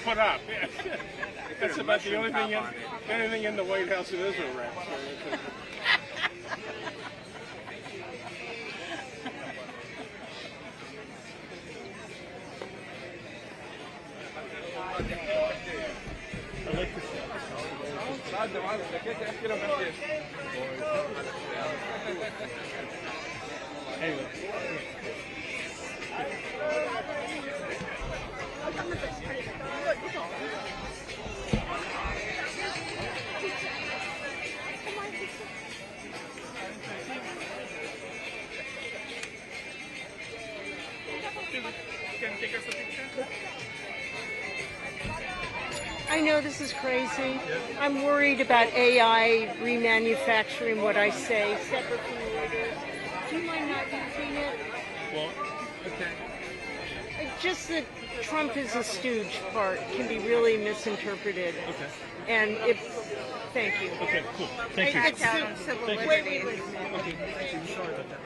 put up. That's about the only thing in the White House that is erupts. I like this stuff. Anyway. Can you take us a picture? I know this is crazy. I'm worried about AI remanufacturing what I say, separate from Reuters. Do you mind not using it? Well, okay. Just that Trump is a stooge part can be really misinterpreted. Okay. And thank you. Okay, cool. Thank you. Wait. Okay, thank you. Sorry about that.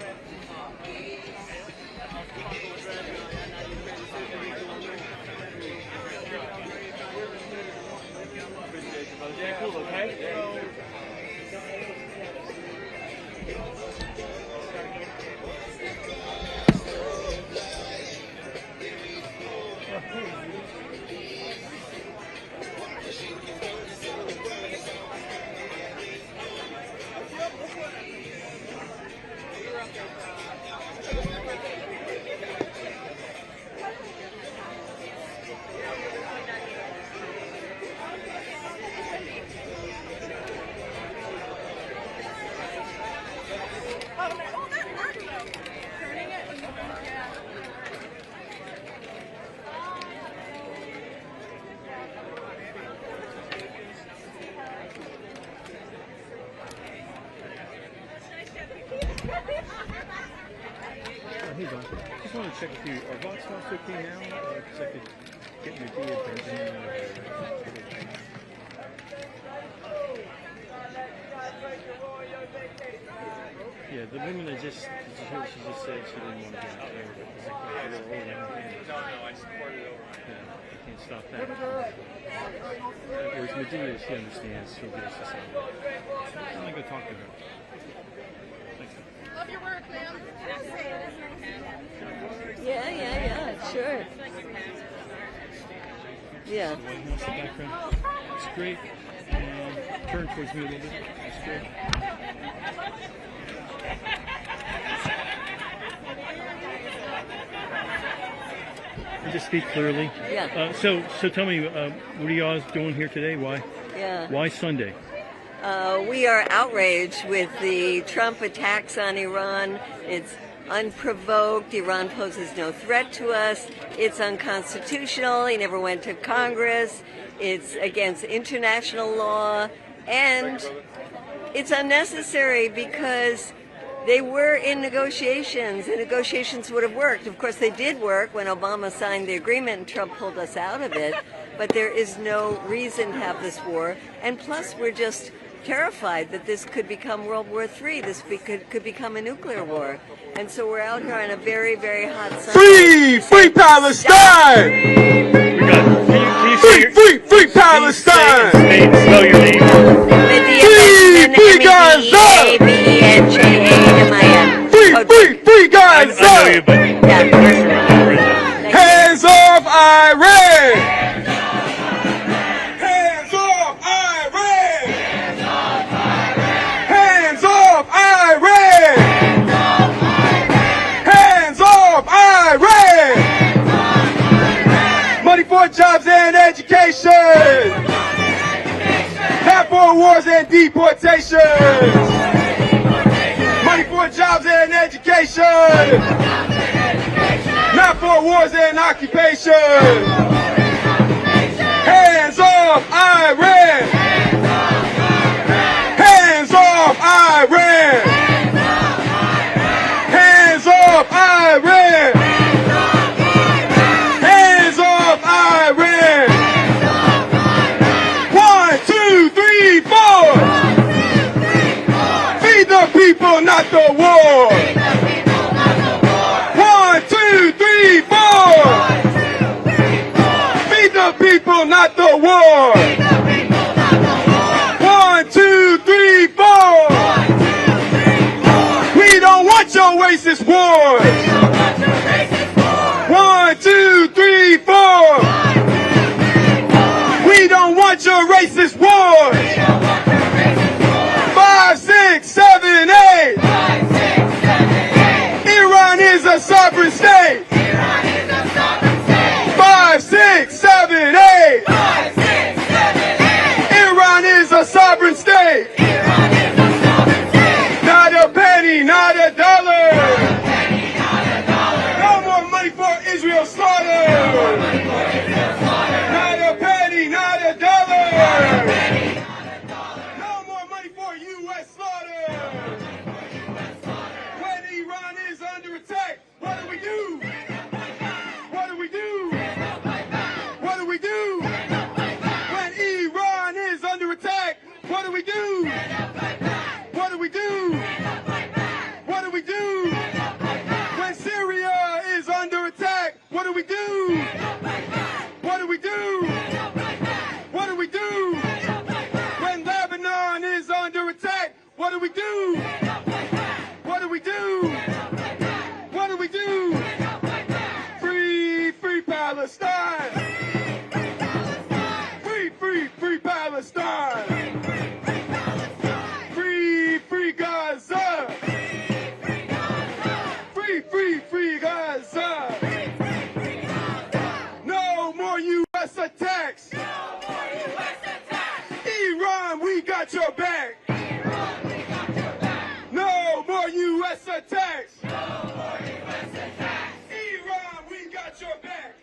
Cool, okay? Hey, Don. Just want to check with you. Are box swaps okay now? Because I could get your idea of Benjamin. Yeah, the woman she just said she didn't want to get out there. No, I support it over. Yeah, I can't stop that. Whereas Medea, she understands. She'll get us to say. I'm going to go talk to her. Love your work, ma'am. Yeah, sure. Yeah. The White House in the background. It's great. And turn towards me a little bit. That's good. And just speak clearly. Yeah. So tell me, what are y'all doing here today? Why? Yeah. Why Sunday? We are outraged with the Trump attacks on Iran. It's unprovoked. Iran poses no threat to us. It's unconstitutional. He never went to Congress. It's against international law. And it's unnecessary because they were in negotiations. The negotiations would have worked. Of course, they did work when Obama signed the agreement and Trump pulled us out of it. But there is no reason to have this war. And plus, we're just terrified that this could become World War III. This could become a nuclear war. And so we're out here on a very, very hot Sunday. Free Palestine! We got it. Can you say Free Palestine! Spell your name. Free Gaza! Free Gaza! I know you, but Hands off Iran! Hands off Iran! Hands off Iran! Hands off Iran! Money for jobs and education! Not for wars and deportations! Money for jobs and education! Not for wars and occupation! Hands off Iran! Hands off Iran! Hands off Iran! Hands off Iran! 1, 2, 3, 4! Feed the people, not the war! 1, 2, 3, 4! Feed the people! people, not the war. 1, 2, 3, 4. We don't want your racist war. 1, 2, 3, 4. We don't want your racist war. 5, 6, 7, 8. Iran is a sovereign state. 5, 6, 7, 8. Iran is a sovereign state. Not a penny, not a dollar. No more money for Israel slaughter. Not a penny, not a dollar. No more money for U.S. slaughter. When Iran is under attack, what do we do? What do we do? What do we do? When Iran is under attack, what do we do? What do we do? What do we do? When Syria is under attack, what do we do? What do we do? What do we do? When Lebanon is under attack, what do we do? What do we do? What do we do? Free, free Palestine! Free, free, free Palestine! Free, free Gaza! Free, free, free Gaza! No more U.S. attacks! Iran, we got your back! No more U.S. attacks! Iran, we got your back!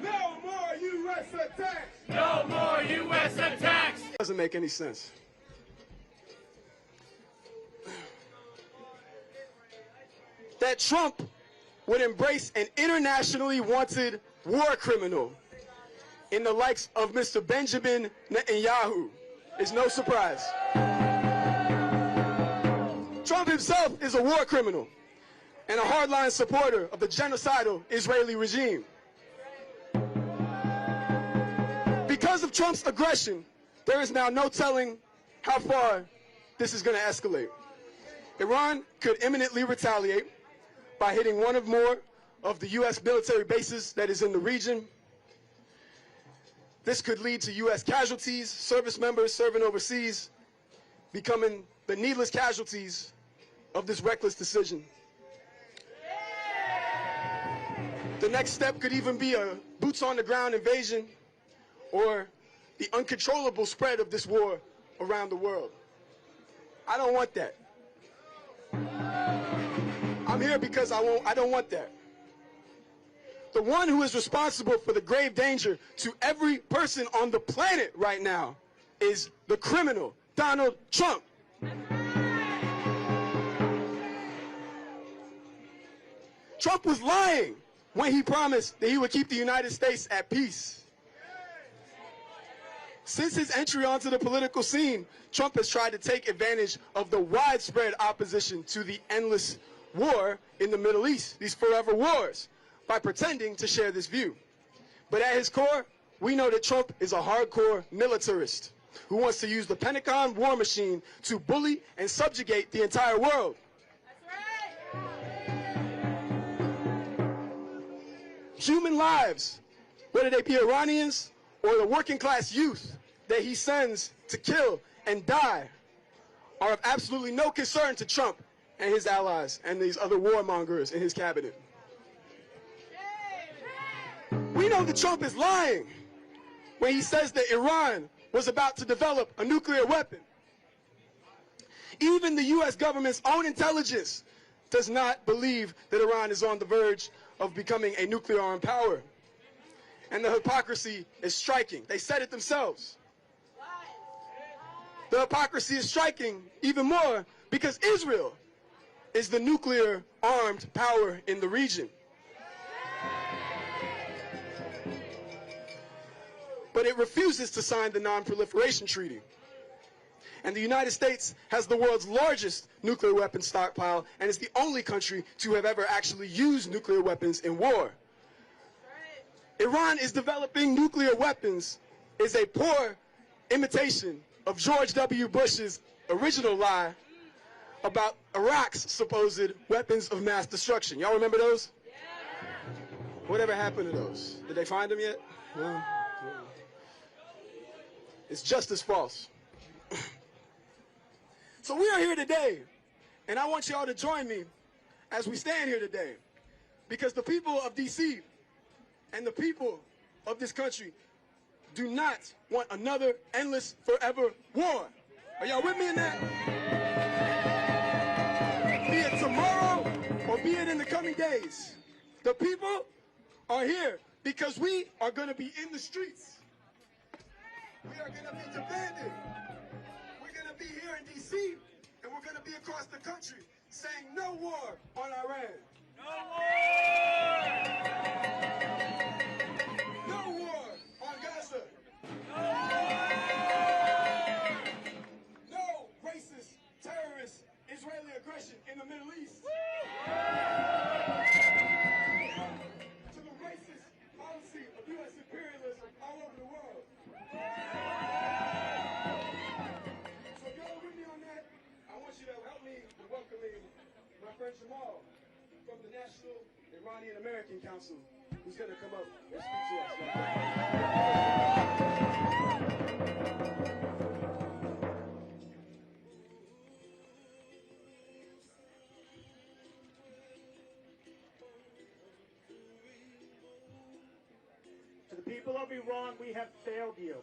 No more U.S. attacks! No more U.S. attacks! Doesn't make any sense. That Trump would embrace an internationally wanted war criminal in the likes of Mr. Benjamin Netanyahu is no surprise. Trump himself is a war criminal and a hardline supporter of the genocidal Israeli regime. Because of Trump's aggression, there is now no telling how far this is going to escalate. Iran could imminently retaliate by hitting one or more of the U.S. military bases that is in the region. This could lead to U.S. casualties, service members serving overseas becoming the needless casualties of this reckless decision. The next step could even be a boots-on-the-ground invasion or the uncontrollable spread of this war around the world. I don't want that. I'm here because I don't want that. The one who is responsible for the grave danger to every person on the planet right now is the criminal, Donald Trump. Trump was lying when he promised that he would keep the United States at peace. Since his entry onto the political scene, Trump has tried to take advantage of the widespread opposition to the endless war in the Middle East, these forever wars, by pretending to share this view. But at his core, we know that Trump is a hardcore militarist who wants to use the Pentagon war machine to bully and subjugate the entire world. Human lives, whether they be Iranians or the working class youth that he sends to kill and die, are of absolutely no concern to Trump and his allies and these other warmongers in his cabinet. We know that Trump is lying when he says that Iran was about to develop a nuclear weapon. Even the U.S. government's own intelligence does not believe that Iran is on the verge of becoming a nuclear armed power. And the hypocrisy is striking. They said it themselves. The hypocrisy is striking even more because Israel is the nuclear armed power in the region. But it refuses to sign the Non-Proliferation Treaty. And the United States has the world's largest nuclear weapons stockpile and is the only country to have ever actually used nuclear weapons in war. Iran is developing nuclear weapons is a poor imitation of George W. Bush's original lie about Iraq's supposed weapons of mass destruction. Y'all remember those? Yeah. Whatever happened to those? Did they find them yet? Well, it's just as false. So we are here today, and I want y'all to join me as we stand here today, because the people of D.C. and the people of this country do not want another endless, forever war. Are y'all with me in that? Be it tomorrow or be it in the coming days, the people are here because we are going to be in the streets. We are going to be demanding. We're going to be here in D.C. and we're going to be across the country saying no war on Iran. No war! No war on Gaza. No war! No racist, terrorist, Israeli aggression in the Middle East. To the racist policy of U.S. imperialism all over the world. So if y'all with me on that, I want you to help me in welcoming my friend Jamal from the National Iranian American Council, who's going to come up and speak to us. To the people of Iran, we have failed you.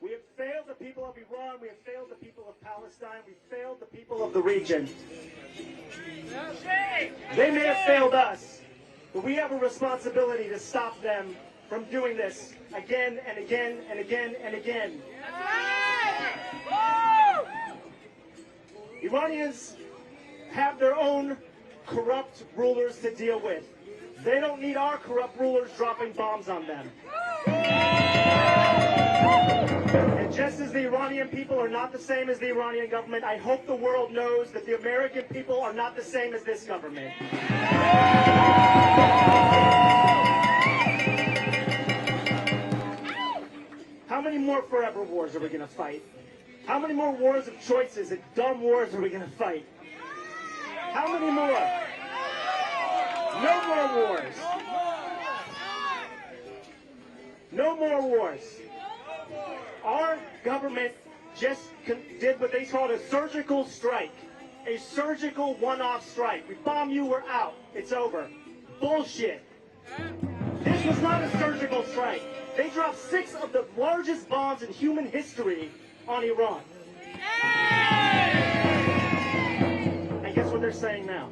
We have failed the people of Iran. We have failed the people of Palestine. We failed the people of the region. They may have failed us, but we have a responsibility to stop them from doing this again and again and again and again. Iranians have their own corrupt rulers to deal with. They don't need our corrupt rulers dropping bombs on them. And just as the Iranian people are not the same as the Iranian government, I hope the world knows that the American people are not the same as this government. How many more forever wars are we going to fight? How many more wars of choices and dumb wars are we going to fight? How many more? No more wars. No more wars. Our government just did what they called a surgical strike. A surgical one-off strike. We bomb you, we're out. It's over. Bullshit. This was not a surgical strike. They dropped 6 of the largest bombs in human history on Iran. And guess what they're saying now?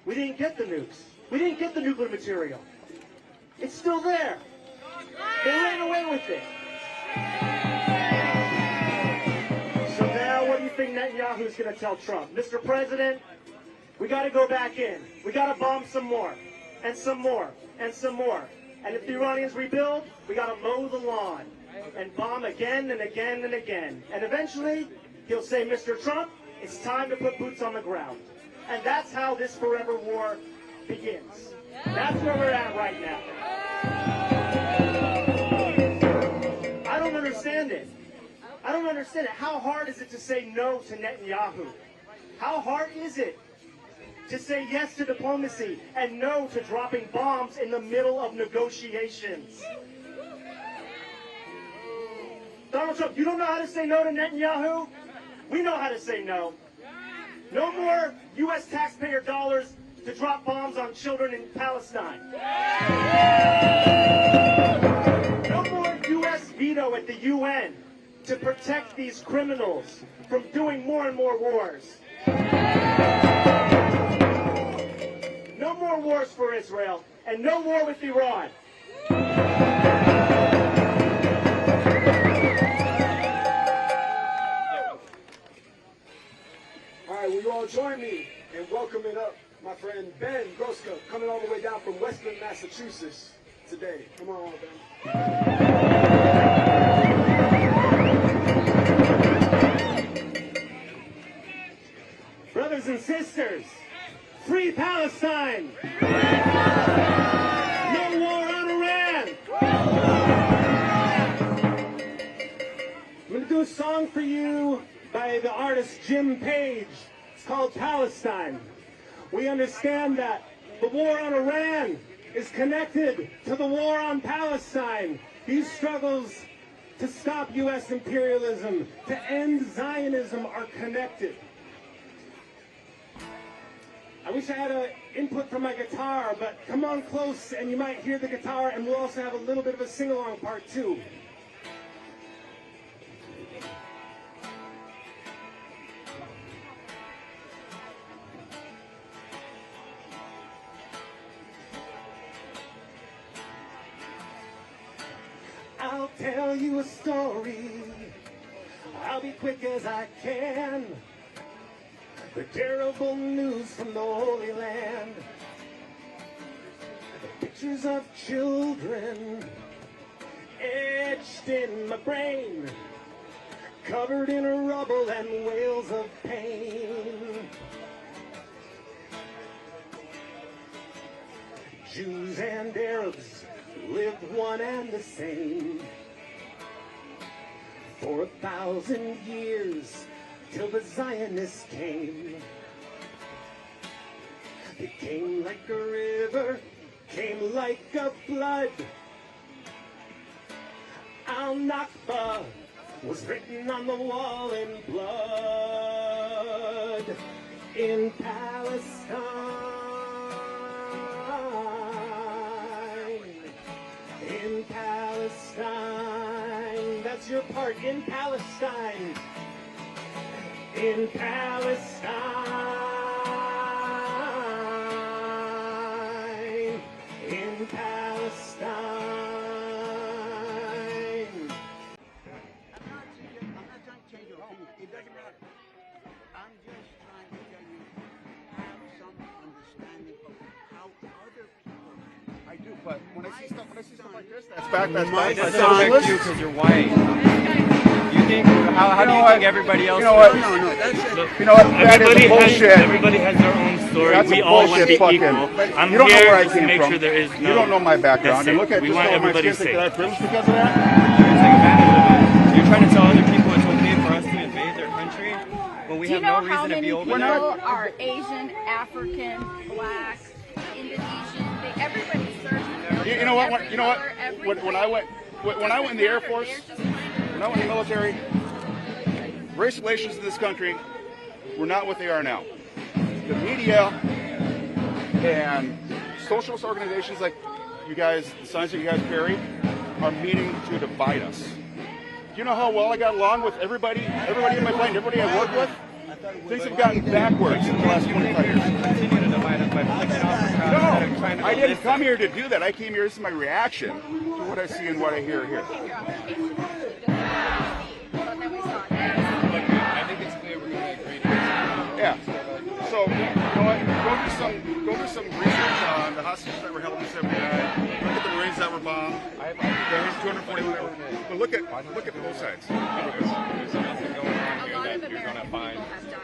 We didn't get the nukes. We didn't get the nuclear material. It's still there. They ran away with it. So now what do you think Netanyahu's going to tell Trump? Mr. President, we got to go back in. We got to bomb some more, and some more, and some more. And if the Iranians rebuild, we got to mow the lawn and bomb again and again and again. And eventually, he'll say, Mr. Trump, it's time to put boots on the ground. And that's how this forever war begins. That's where we're at right now. I don't understand it. I don't understand it. How hard is it to say no to Netanyahu? How hard is it to say yes to diplomacy and no to dropping bombs in the middle of negotiations? Donald Trump, you don't know how to say no to Netanyahu? We know how to say no. No more U.S. taxpayer dollars to drop bombs on children in Palestine. No more U.S. veto at the UN to protect these criminals from doing more and more wars. No more wars for Israel, and no war with Iran. All right, will you all join me in welcoming up my friend Ben Groska, coming all the way down from Western Massachusetts today. Come on, Ben. Brothers and sisters, free Palestine! No war a song for you by the artist Jim Page. It's called Palestine. We understand that the war on Iran is connected to the war on Palestine. These struggles to stop U.S. imperialism, to end Zionism are connected. I wish I had an input from my guitar, but come on close and you might hear the guitar, and we'll also have a little bit of a sing-along part too. I'll tell you a story. I'll be quick as I can. The terrible news from the Holy Land. The pictures of children etched in my brain, covered in rubble and wails of pain. Jews and Arabs lived one and the same for 1,000 years, till the Zionists came. They came like a river, came like a flood. Al-Nakba was written on the wall in blood. In Palestine, in Palestine, that's your part, in Palestine. In Palestine, in Palestine. I'm not trying to change your opinion. It doesn't matter. I'm just trying to tell you, have some understanding of how other people. I do, but when I see stuff like this, that's back. That's That doesn't affect you because you're white. You think? How do you think everybody else? You know what? No, that's it. You know what? That is bullshit. Everybody has their own story. That's We a all want to be bullshit equal. fucking. I'm You don't know here where I just to came make from. sure there is no. You don't know my background. That's And it. look at We just want all my everybody skin. safe. Did I privilege because of that? You're taking advantage of it. You're trying to tell other people it's okay for us to invade their country when we Do you have know no how reason to many be over people there. are Asian, African, Black, Indonesian? Everybody's searching. You know what? You know what? When I went in the Air Force, when I went in the military, race relations in this country were not what they are now. The media and socialist organizations like you guys, the signs that you guys carry, are meaning to divide us. Do you know how well I got along with everybody in my plane, everybody I worked with? Things have gotten backwards in the last 25 years. Continue to divide us by flicking off the crowd instead of trying to I go didn't listen. come here to do that. I came here, this is my reaction to what I see and what I hear here. I think it's clear we're going to agree to this. Yeah. So, you know what? Go do some research on the hostages that were held in 79. Look at the Marines that were bombed. There's 241. But look at both sides. There's nothing going on here that you're going to find.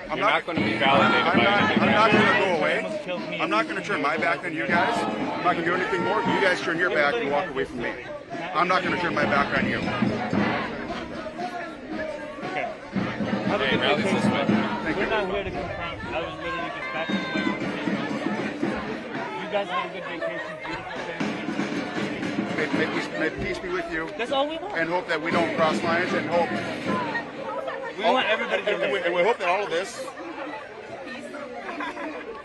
I'm You're not going to be validated by anything. I'm not going to go away. Almost killed me. I'm not going to turn my back on you guys. I'm not going to do anything more. You guys turn your back and walk away from me. I'm not going to turn my back on you. Okay. Hey, rallies this way. We're not here to confront. I was literally just back to my conversation. You guys have a good vacation, beautiful family. May peace be with you. That's all we want. And hope that we don't cross lines and hope. We want everybody to live. And we hope that all of this.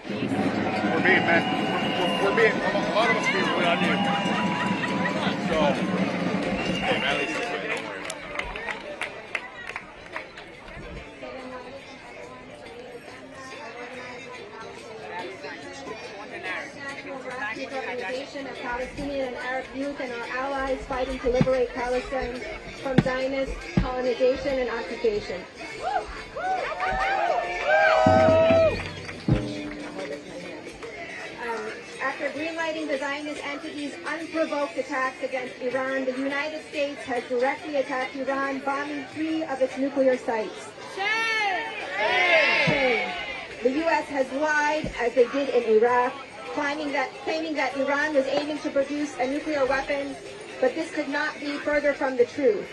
We're being meant. We're being. A lot of us being put on here. So. Hey, rallies this way. Don't worry about that. Organization of Palestinian and Arab youth and our allies fighting to liberate Palestine from Zionist colonization and occupation. After greenlighting the Zionist entity's unprovoked attacks against Iran, the United States has directly attacked Iran, bombing 3 of its nuclear sites. Shame. The U.S. has lied, as they did in Iraq, claiming that Iran was aiming to produce a nuclear weapon, but this could not be further from the truth.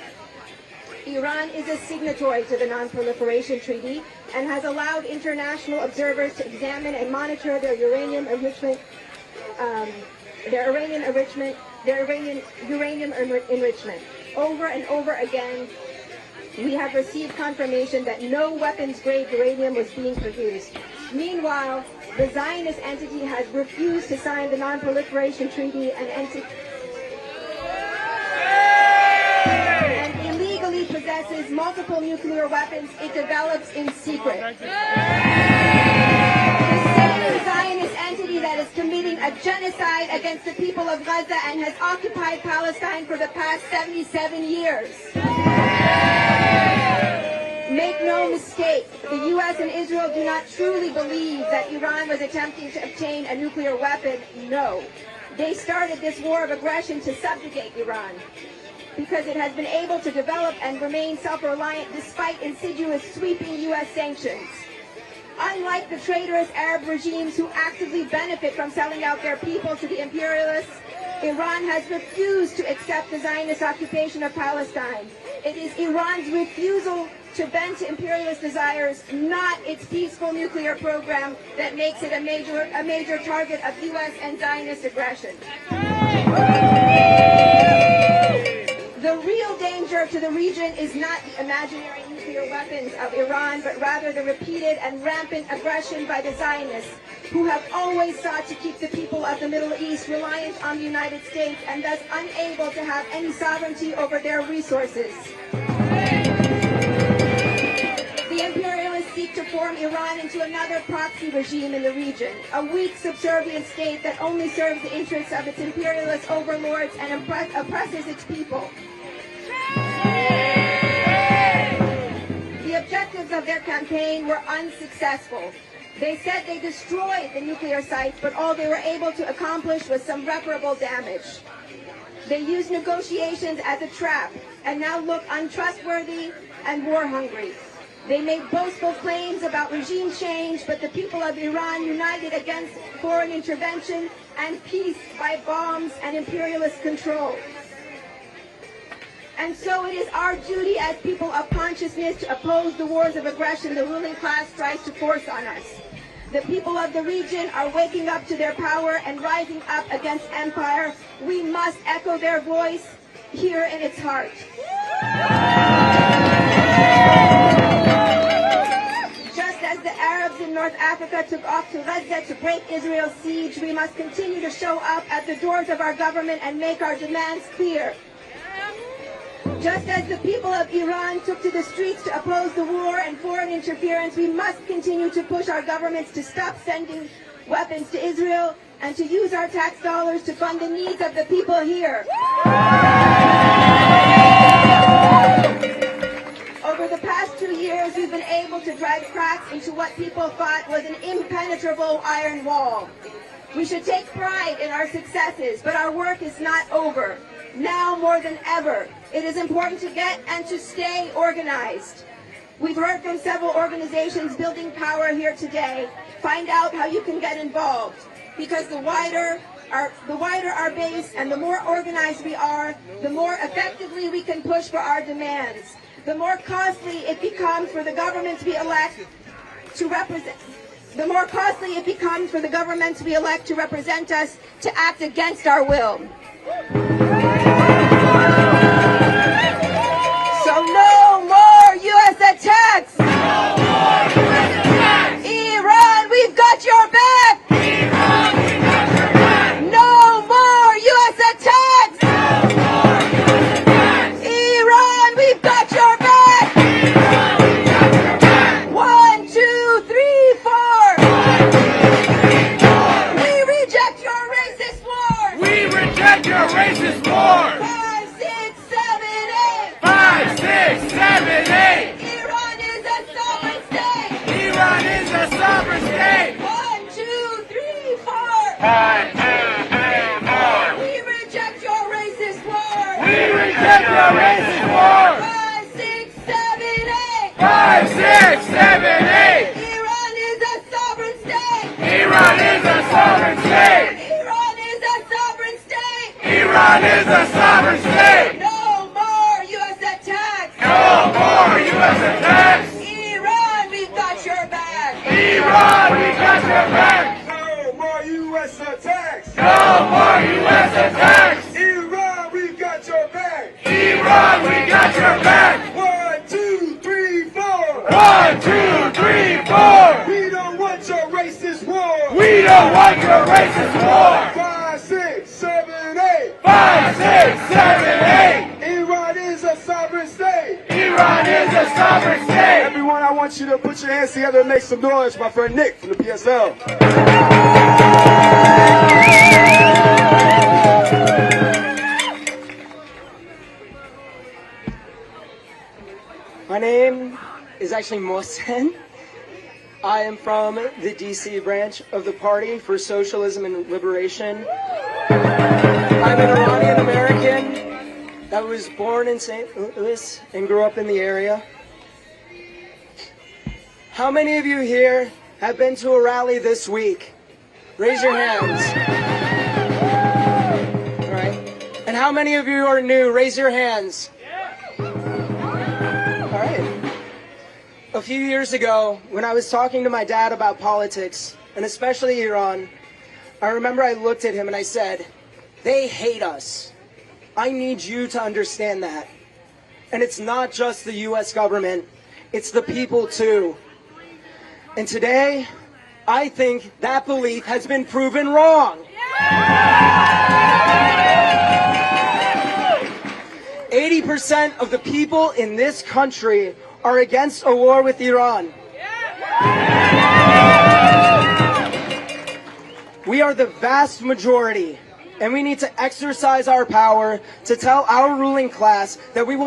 Iran is a signatory to the Non-Proliferation Treaty and has allowed international observers to examine and monitor their uranium enrichment, Over and over again, we have received confirmation that no weapons-grade uranium was being produced. Meanwhile, the Zionist entity has refused to sign the Non-Proliferation Treaty and illegally possesses multiple nuclear weapons it develops in secret. The same Zionist entity that is committing a genocide against the people of Gaza and has occupied Palestine for the past 77 years. Make no mistake, the U.S. and Israel do not truly believe that Iran was attempting to obtain a nuclear weapon. No. They started this war of aggression to subjugate Iran because it has been able to develop and remain self-reliant despite insidious sweeping U.S. sanctions. Unlike the traitorous Arab regimes who actively benefit from selling out their people to the imperialists, Iran has refused to accept the Zionist occupation of Palestine. It is Iran's refusal to bend to imperialist desires, not its peaceful nuclear program, that makes it a major target of U.S. and Zionist aggression. The real danger to the region is not the imaginary nuclear weapons of Iran, but rather the repeated and rampant aggression by the Zionists, who have always sought to keep the people of the Middle East reliant on the United States and thus unable to have any sovereignty over their resources. The imperialists seek to form Iran into another proxy regime in the region, a weak subservient state that only serves the interests of its imperialist overlords and oppresses its people. The objectives of their campaign were unsuccessful. They said they destroyed the nuclear sites, but all they were able to accomplish was some reparable damage. They used negotiations as a trap and now look untrustworthy and war-hungry. They made boastful claims about regime change, but the people of Iran united against foreign intervention and peace by bombs and imperialist control. And so it is our duty as people of consciousness to oppose the wars of aggression the ruling class tries to force on us. The people of the region are waking up to their power and rising up against empire. We must echo their voice here in its heart. Just as the Arabs in North Africa took off to Gaza to break Israel's siege, we must continue to show up at the doors of our government and make our demands clear. Just as the people of Iran took to the streets to oppose the war and foreign interference, we must continue to push our governments to stop sending weapons to Israel and to use our tax dollars to fund the needs of the people here. Over the past 2 years, we've been able to drive cracks into what people thought was an impenetrable iron wall. We should take pride in our successes, but our work is not over. Now more than ever, it is important to get and to stay organized. We've heard from several organizations building power here today. Find out how you can get involved, because the wider our base and the more organized we are, the more effectively we can push for our demands. The more costly it becomes for the government we elect to represent. The more costly it becomes for the governments we elect to represent us to act against our will. So no more U.S. attacks! No more U.S. attacks! Iran, we've got your back! Iran, we got your back! No more U.S. attacks! No more U.S. attacks! Iran, we've got your back! Iran, we got your back! 1, 2, 3, 4! 1, 2, 3, 4! We reject your racist war! We reject your racist war! 5, 6, 7, 8! 5, 6, 7, 8! Iran is a sovereign state! Iran is a sovereign state! 1, 2, 3, 4! 1, 2, 3, 4! We reject your racist war! We reject your racist war! 5, 6, 7, 8! 5, 6, 7, 8! Iran is a sovereign state! Iran is a sovereign state! Iran is a sovereign state! Iran is a sovereign state! No more U.S. attacks! No attacks! Iran, we've got your back! Iran, we got your back! No more U.S. attacks! No more U.S. attacks! Iran, we got your back! Iran, we got your back! 1, 2, 3, 4! 1, 2, 3, 4! We don't want your racist war! We don't want your racist war! 5, 6, 7, 8! 5, 6, 7, 8! Iran is a sovereign state! Iran is a sovereign state! Everyone, I want you to put your hands together and make some noise. My friend Nick from the PSL. My name is actually Mohsen. I am from the DC branch of the Party for Socialism and Liberation. I'm an Iranian American that was born in St. Louis and grew up in the area. How many of you here have been to a rally this week? Raise your hands. All right. And how many of you are new? Raise your hands. All right. A few years ago, when I was talking to my dad about politics, and especially Iran, I remember I looked at him and I said, they hate us. I need you to understand that. And it's not just the US government, it's the people too. And today, I think that belief has been proven wrong. 80% of the people in this country are against a war with Iran. We are the vast majority, and we need to exercise our power to tell our ruling class that we will